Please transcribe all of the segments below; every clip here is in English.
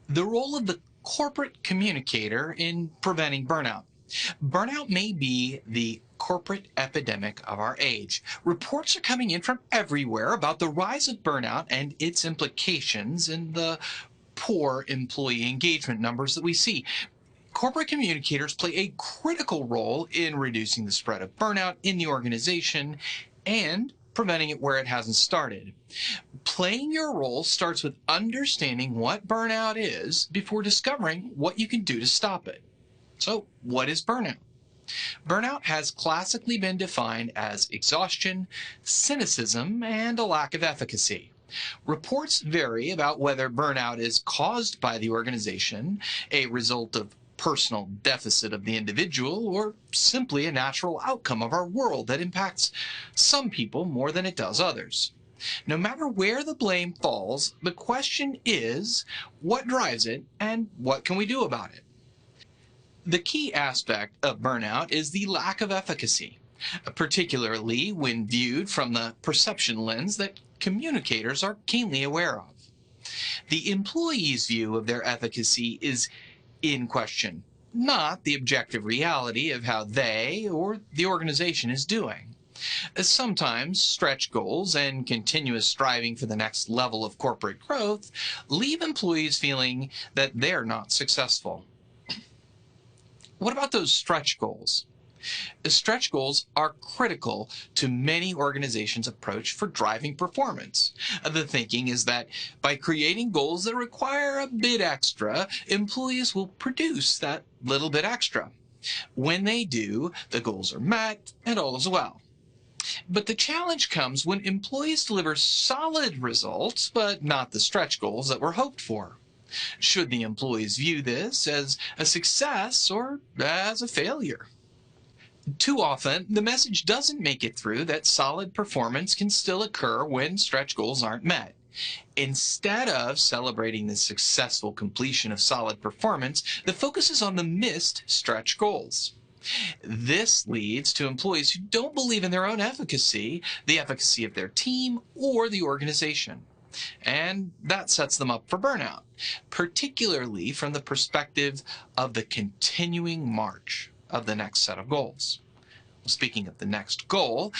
The role of the corporate communicator in preventing burnout. Burnout may be the corporate epidemic of our age. Reports are coming in from everywhere about the rise of burnout and its implications in the poor employee engagement numbers that we see. Corporate communicators play a critical role in reducing the spread of burnout in the organization and preventing it where it hasn't started. Playing your role starts with understanding what burnout is before discovering what you can do to stop it. So, what is burnout? Burnout has classically been defined as exhaustion, cynicism, and a lack of efficacy. Reports vary about whether burnout is caused by the organization, a result of personal deficit of the individual, or simply a natural outcome of our world that impacts some people more than it does others. No matter where the blame falls, the question is, what drives it and what can we do about it? The key aspect of burnout is the lack of efficacy, particularly when viewed from the perception lens that communicators are keenly aware of. The employee's view of their efficacy is in question, not the objective reality of how they or the organization is doing. Sometimes stretch goals and continuous striving for the next level of corporate growth leave employees feeling that they're not successful. What about those stretch goals? Stretch goals are critical to many organizations' approach for driving performance. The thinking is that by creating goals that require a bit extra, employees will produce that little bit extra. When they do, the goals are met and all is well. But the challenge comes when employees deliver solid results, but not the stretch goals that were hoped for. Should the employees view this as a success or as a failure? Too often, the message doesn't make it through that solid performance can still occur when stretch goals aren't met. Instead of celebrating the successful completion of solid performance, the focus is on the missed stretch goals. This leads to employees who don't believe in their own efficacy, the efficacy of their team, or the organization. And that sets them up for burnout, particularly from the perspective of the continuing march of the next set of goals. Speaking of the next goal,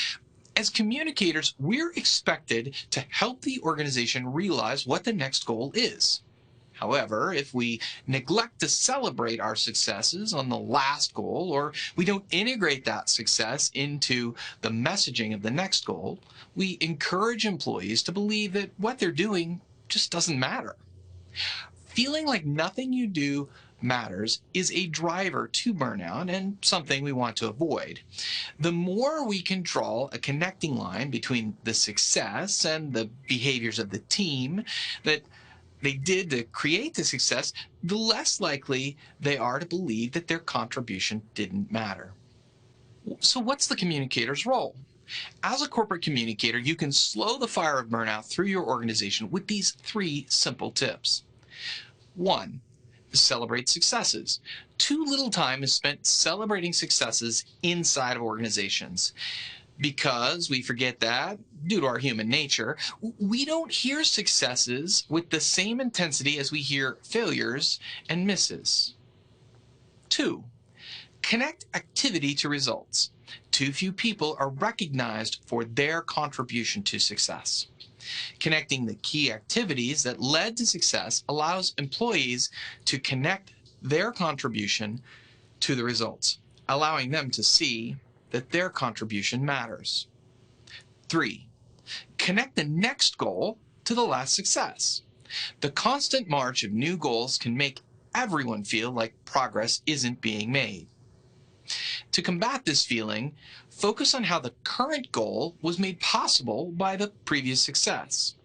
as communicators, we're expected to help the organization realize what the next goal is. However, if we neglect to celebrate our successes on the last goal, or we don't integrate that success into the messaging of the next goal, we encourage employees to believe that what they're doing just doesn't matter. Feeling like nothing you do matters is a driver to burnout and something we want to avoid. The more we can draw a connecting line between the success and the behaviors of the team that they did to create the success, the less likely they are to believe that their contribution didn't matter. So what's the communicator's role? As a corporate communicator, you can slow the fire of burnout through your organization with these 3 simple tips. 1. Celebrate successes. Too little time is spent celebrating successes inside of organizations. Because we forget that, due to our human nature, we don't hear successes with the same intensity as we hear failures and misses. 2. Connect activity to results. Too few people are recognized for their contribution to success. Connecting the key activities that led to success allows employees to connect their contribution to the results, allowing them to see that their contribution matters. 3. Connect the next goal to the last success. The constant march of new goals can make everyone feel like progress isn't being made. To combat this feeling, focus on how the current goal was made possible by the previous success.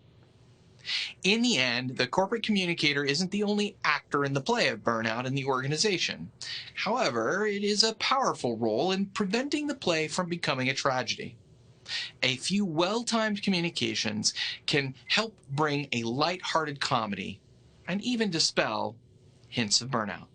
In the end, the corporate communicator isn't the only actor in the play of burnout in the organization. However, it is a powerful role in preventing the play from becoming a tragedy. A few well-timed communications can help bring a light-hearted comedy and even dispel hints of burnout.